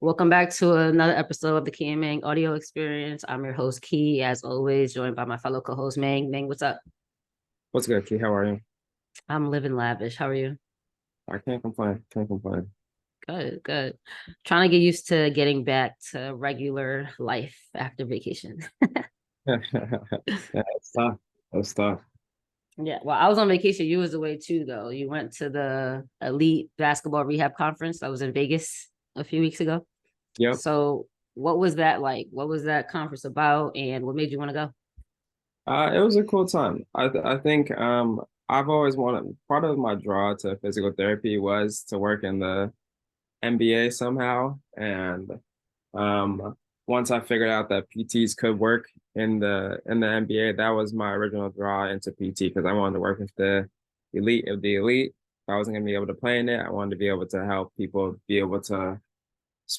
Welcome back to another episode of the Key and Mang audio experience. I'm your host, Key, as always, joined by my fellow co-host, Mang. Mang, what's up? What's good, Key? How are you? I'm living lavish. How are you? I can't complain. Can't complain. Good, good. Trying to get used to getting back to regular life after vacation. Yeah, it's tough. It's tough. Yeah, well, I was on vacation. You was away too, though. You went to the Elite Basketball Rehab Conference that was in Vegas a few weeks ago. Yep. So, what was that like? What was that conference about, and what made you want to go? It was a cool time. I think I've always wanted part of my draw to physical therapy was to work in the NBA somehow. And once I figured out that PTs could work in the NBA, that was my original draw into PT because I wanted to work with the elite of the elite. If I wasn't gonna be able to play in it, I wanted to be able to help people be able to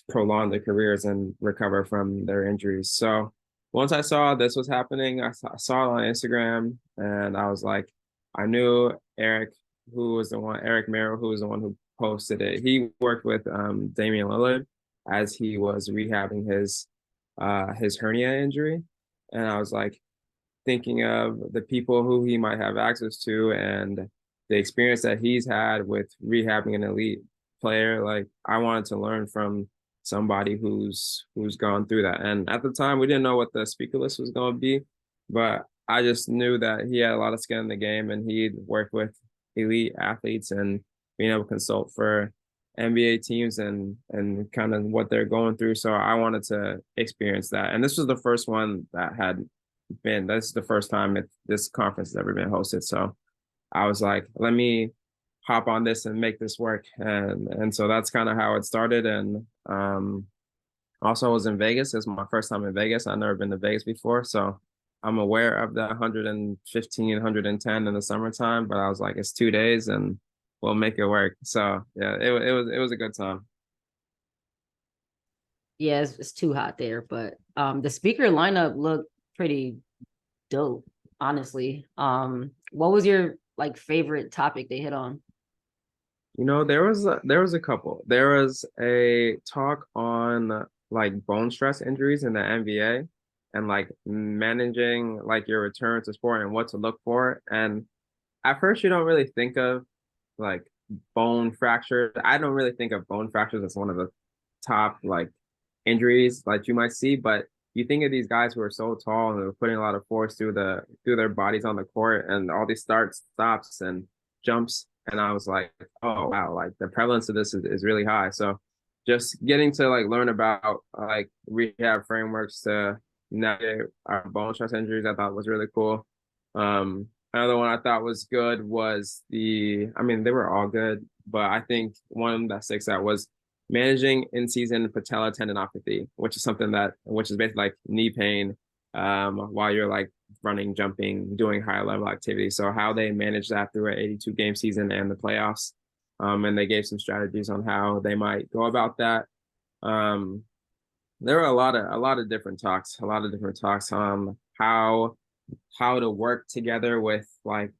prolong their careers and recover from their injuries. So once I saw this was happening, I saw it on Instagram and I was like, I knew Eric Merrill, who was the one who posted it. He worked with Damian Lillard as he was rehabbing his hernia injury. And I was like thinking of the people who he might have access to and the experience that he's had with rehabbing an elite player. Like I wanted to learn from somebody who's gone through that. And at the time, we didn't know what the speaker list was going to be, but I just knew that he had a lot of skin in the game, and he'd worked with elite athletes and being able to consult for NBA teams and kind of what they're going through. So I wanted to experience that, and this was the first one that had been. This is the first time this conference has ever been hosted. So I was like, let me hop on this and make this work. And so that's kind of how it started. And also I was in Vegas. It's my first time in Vegas. I've never been to Vegas before. So I'm aware of the 115, 110 in the summertime, but I was like, it's 2 days and we'll make it work. So yeah, it was a good time. Yeah, it's too hot there, but the speaker lineup looked pretty dope, honestly. What was your like favorite topic they hit on? There was a couple. There was a talk on like bone stress injuries in the NBA and like managing like your return to sport and what to look for. And at first you don't really think of like bone fractures. I don't really think of bone fractures as one of the top like injuries like you might see, but you think of these guys who are so tall and they're putting a lot of force through their bodies on the court and all these starts, stops, and jumps. And I was like, oh wow, like the prevalence of this is really high. So just getting to like learn about like rehab frameworks to navigate our bone stress injuries, I thought was really cool. Another one I thought was good was I mean, they were all good, but I think one that sticks out was managing in-season patella tendinopathy, which is basically like knee pain while you're like running, jumping, doing higher level activity. So how they manage that through an 82 game season and the playoffs. And they gave some strategies on how they might go about that. Um, there were a lot of different talks, a lot of different talks on how to work together with like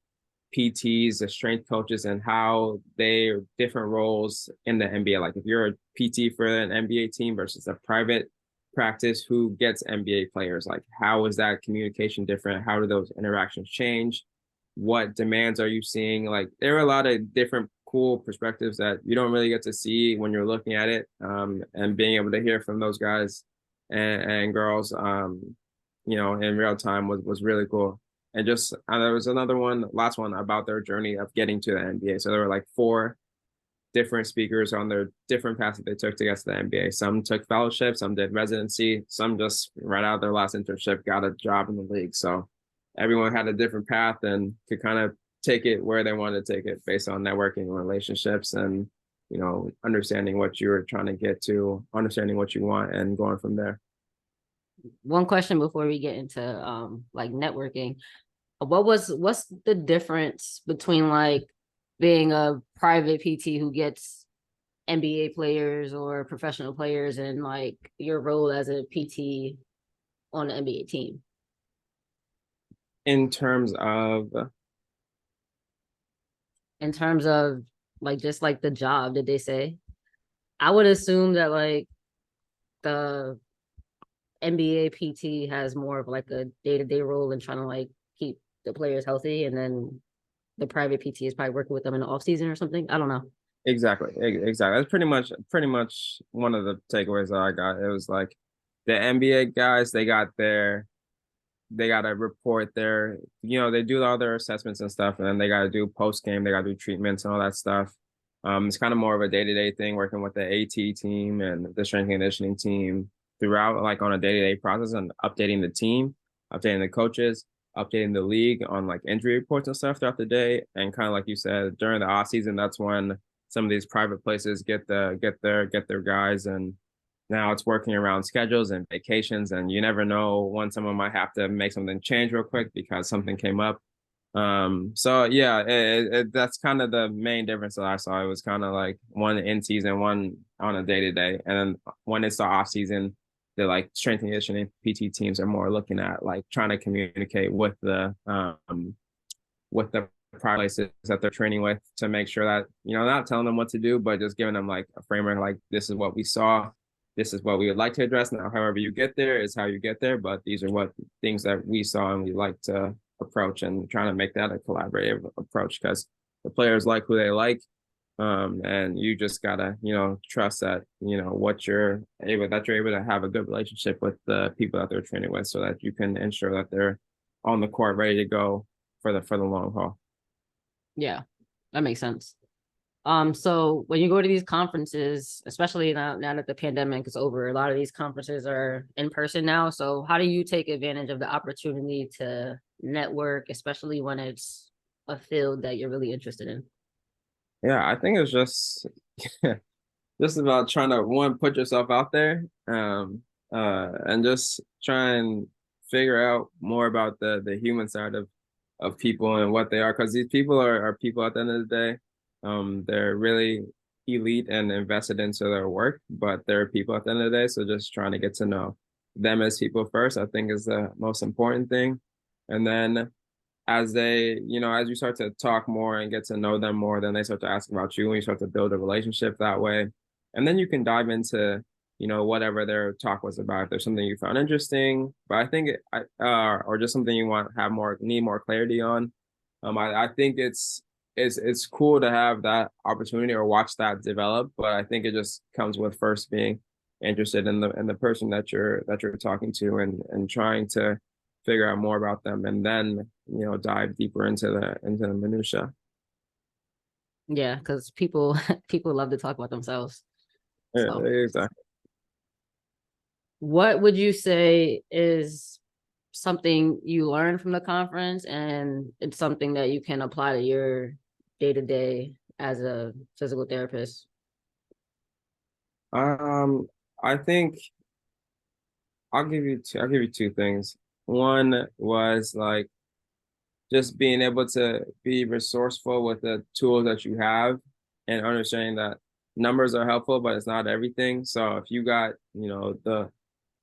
PTs, the strength coaches, and how they are different roles in the NBA. Like if you're a PT for an NBA team versus a private practice, who gets NBA players? Like how is that communication different? How do those interactions change? What demands are you seeing? Like there are a lot of different cool perspectives that you don't really get to see when you're looking at it. And being able to hear from those guys and girls, in real time was really cool. And just there was another one, last one about their journey of getting to the NBA. So there were like four different speakers on their different paths that they took to get to the NBA. Some took fellowship, some did residency, some just right out of their last internship got a job in the league. So everyone had a different path and could kind of take it where they wanted to take it based on networking and relationships and understanding what you were trying to get to, understanding what you want and going from there. One question before we get into like networking. What's the difference between like being a private PT who gets NBA players or professional players and like your role as a PT on the NBA team? In terms of In terms of like just like the job, did they say? I would assume that like the NBA PT has more of like a day-to-day role in trying to like keep the players healthy, and then the private PT is probably working with them in the off season or something. I don't know. Exactly. Exactly. That's pretty much one of the takeaways that I got. It was like the NBA guys, they got to report their, they do all their assessments and stuff, and then they got to do post game, they got to do treatments and all that stuff. It's kind of more of a day-to-day thing, working with the AT team and the strength and conditioning team throughout, like on a day-to-day process, and updating the team, updating the coaches, updating the league on like injury reports and stuff throughout the day. And kind of like you said, during the off season, that's when some of these private places get their guys, and now it's working around schedules and vacations, and you never know when someone might have to make something change real quick because something came up. So yeah, that's kind of the main difference that I saw. It was kind of like one in season, one on a day to day, and then when it's the off season, the like strength and conditioning PT teams are more looking at like trying to communicate with the places that they're training with, to make sure that, not telling them what to do, but just giving them like a framework, like this is what we saw, this is what we would like to address. Now, however you get there is how you get there, but these are what things that we saw and we like to approach, and trying to make that a collaborative approach, because the players like who they like. And you just gotta, trust that, you're able to have a good relationship with the people that they're training with, so that you can ensure that they're on the court ready to go for the long haul. Yeah, that makes sense. So when you go to these conferences, especially now that the pandemic is over, a lot of these conferences are in person now. So how do you take advantage of the opportunity to network, especially when it's a field that you're really interested in? Yeah, I think it's just about trying to, one, put yourself out there, and just try and figure out more about the human side of people and what they are, because these people are people at the end of the day. They're really elite and invested into their work, but they're people at the end of the day. So just trying to get to know them as people first, I think, is the most important thing. And then as you start to talk more and get to know them more, then they start to ask about you, and you start to build a relationship that way. And then you can dive into, whatever their talk was about. If there's something you found interesting, but I think, or just something you need more clarity on. I think it's cool to have that opportunity or watch that develop, but I think it just comes with first being interested in the person that you're talking to, and trying to figure out more about them, and then, dive deeper into the minutia. Yeah, because people people love to talk about themselves. Yeah, So exactly. what would you say is something you learned from the conference and it's something that you can apply to your day to day as a physical therapist? I think I'll give you two things. One was like just being able to be resourceful with the tools that you have, and understanding that numbers are helpful, but it's not everything. So if you got, the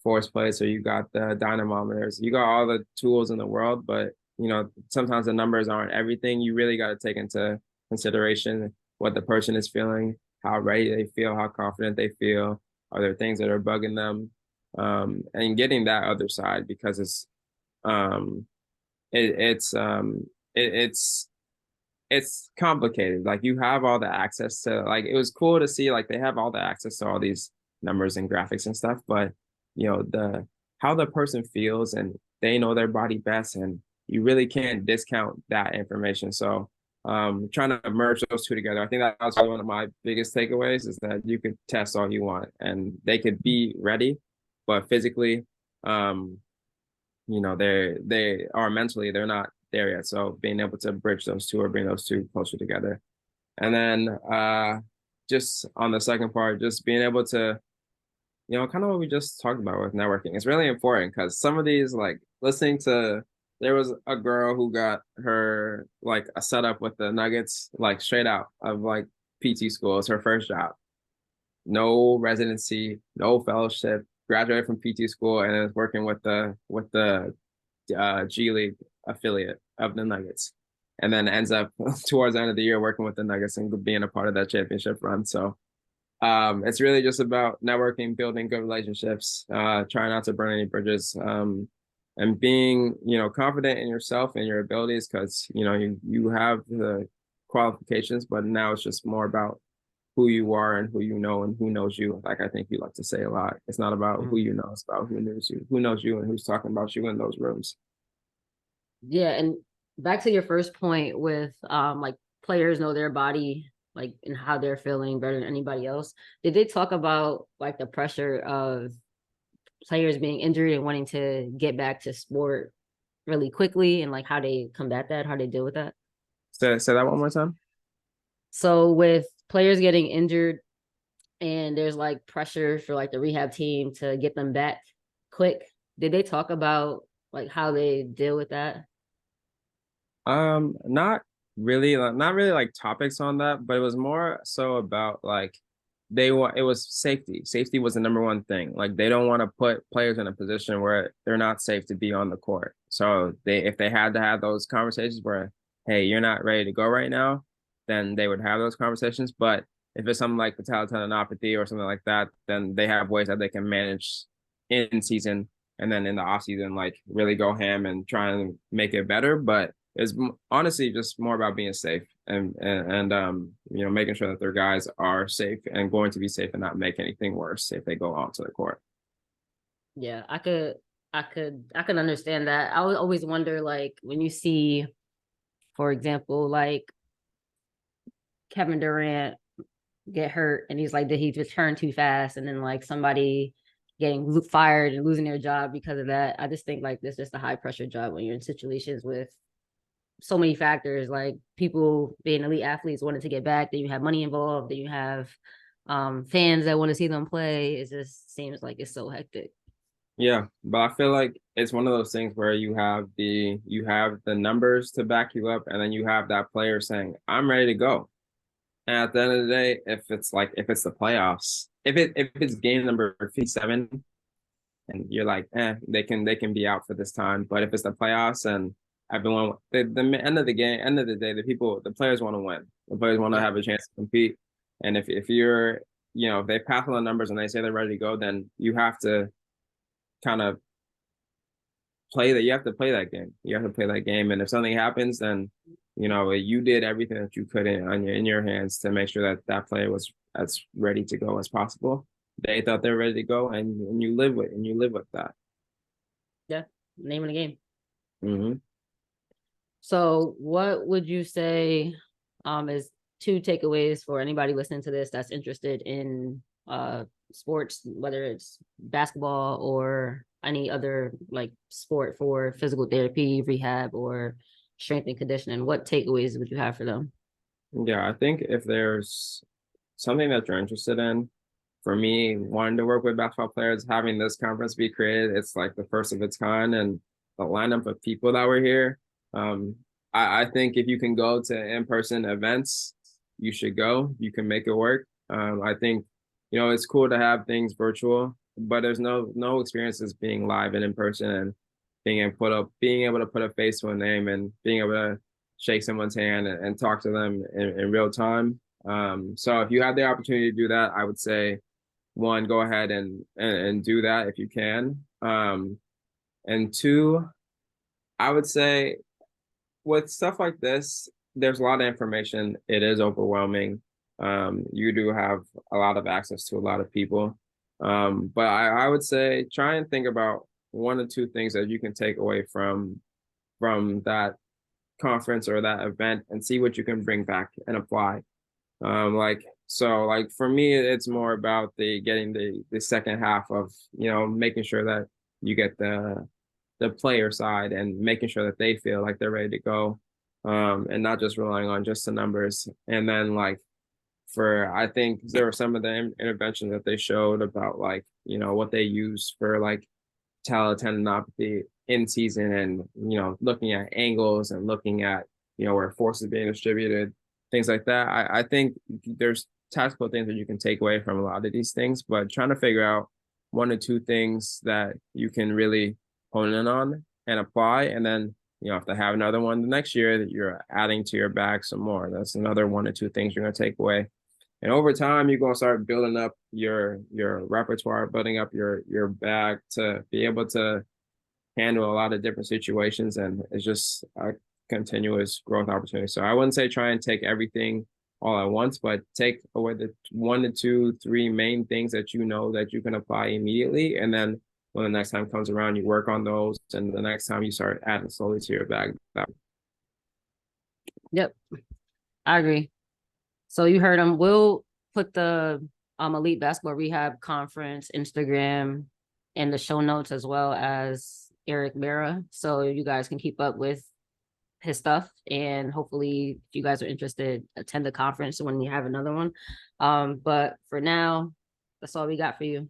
force plates, or you got the dynamometers, you got all the tools in the world, but sometimes the numbers aren't everything. You really got to take into consideration what the person is feeling, how ready they feel, how confident they feel. Are there things that are bugging them? And getting that other side, because um, it, it's um, it, it's complicated. Like, you have all the access to, like, it was cool to see like they have all the access to all these numbers and graphics and stuff, but the how the person feels, and they know their body best, and you really can't discount that information. So trying to merge those two together, I think that was one of my biggest takeaways, is that you could test all you want and they could be ready, but physically, um they are mentally, they're not there yet. So being able to bridge those two, or bring those two closer together. And then just on the second part, just being able to, kind of what we just talked about with networking. It's really important, because some of these, like, listening to, there was a girl who got her like a setup with the Nuggets, like straight out of like PT school. It's her first job. No residency, no fellowship, graduated from PT school, and is working with the G League affiliate of the Nuggets, and then ends up towards the end of the year working with the Nuggets and being a part of that championship run. So It's really just about networking, building good relationships, trying not to burn any bridges, and being, confident in yourself and your abilities because, you have the qualifications, but now it's just more about who you are and who you know and who knows you. Like I think you like to say a lot. It's not about who Mhm. you know, it's about who knows you and who's talking about you in those rooms. Yeah, and back to your first point with like players know their body like and how they're feeling better than anybody else. Did they talk about like the pressure of players being injured and wanting to get back to sport really quickly and like how they combat that, how they deal with that? Say that one more time. So with players getting injured and there's like pressure for like the rehab team to get them back quick, did they talk about like how they deal with that? Not really, not really like topics on that, but it was more so about like they want it was safety. Safety was the number one thing. Like they don't want to put players in a position where they're not safe to be on the court. So if they had to have those conversations where, hey, you're not ready to go right now, then they would have those conversations. But if it's something like patella tendinopathy or something like that, then they have ways that they can manage in season and then in the off season, like really go ham and try and make it better. But it's honestly just more about being safe and making sure that their guys are safe and going to be safe and not make anything worse if they go onto the court. Yeah, I could understand that. I would always wonder, like, when you see, for example, like Kevin Durant get hurt and he's like, did he return too fast? And then like somebody getting fired and losing their job because of that. I just think like this is just a high pressure job when you're in situations with so many factors, like people being elite athletes wanting to get back, then you have money involved, then you have fans that want to see them play. It just seems like it's so hectic. Yeah, but I feel like it's one of those things where you have the numbers to back you up, and then you have that player saying, "I'm ready to go." And at the end of the day, if it's the playoffs, if it's game number 57 and you're like, they can be out for this time. But if it's the playoffs and everyone, the end of the day, the players want to win. The players want to Yeah. have a chance to compete. And if you're, if they pass on the numbers and they say they're ready to go, then you have to kind of play that. You have to play that game. You have to play that game. And if something happens, then you did everything that you could in your hands to make sure that that player was as ready to go as possible. They thought they're ready to go, and you live with that. Yeah. Name of the game. Hmm. So what would you say is two takeaways for anybody listening to this that's interested in sports, whether it's basketball or any other like sport for physical therapy, rehab, or strength and conditioning? What takeaways would you have for them? Yeah, I think if there's something that you're interested in, for me, wanting to work with basketball players, having this conference be created, it's like the first of its kind, and the lineup of people that were here. Um, I think if you can go to in-person events, you should go. You can make it work. I think, it's cool to have things virtual, but there's no experiences being live and in person and being able to put a face to a name and being able to shake someone's hand and talk to them in real time. So if you have the opportunity to do that, I would say one, go ahead and do that if you can. And two, I would say with stuff like this, there's a lot of information. It is overwhelming. You do have a lot of access to a lot of people. But I would say try and think about one or two things that you can take away from that conference or that event and see what you can bring back and apply. Like for me, it's more about the getting the second half of, making sure that you get the player side and making sure that they feel like they're ready to go. And not just relying on just the numbers. And then I think there were some of the interventions that they showed about like, what they use for like tendinopathy in season and, looking at angles and looking at, where force is being distributed, things like that. I think there's tactical things that you can take away from a lot of these things, but trying to figure out one or two things that you can really hone in on and apply. And then, if they have another one the next year that you're adding to your bag some more, that's another one or two things you're going to take away. And over time, you're gonna start building up your repertoire, building up your bag to be able to handle a lot of different situations, and it's just a continuous growth opportunity. So I wouldn't say try and take everything all at once, but take away the 1 to 2, 3 main things that you know that you can apply immediately, and then when the next time comes around, you work on those, and the next time you start adding slowly to your bag. Yep, I agree. So you heard him. We'll put the Elite Basketball Rehab Conference Instagram in the show notes as well as Eric Mera, so you guys can keep up with his stuff. And hopefully, if you guys are interested, attend the conference when you have another one. But for now, that's all we got for you.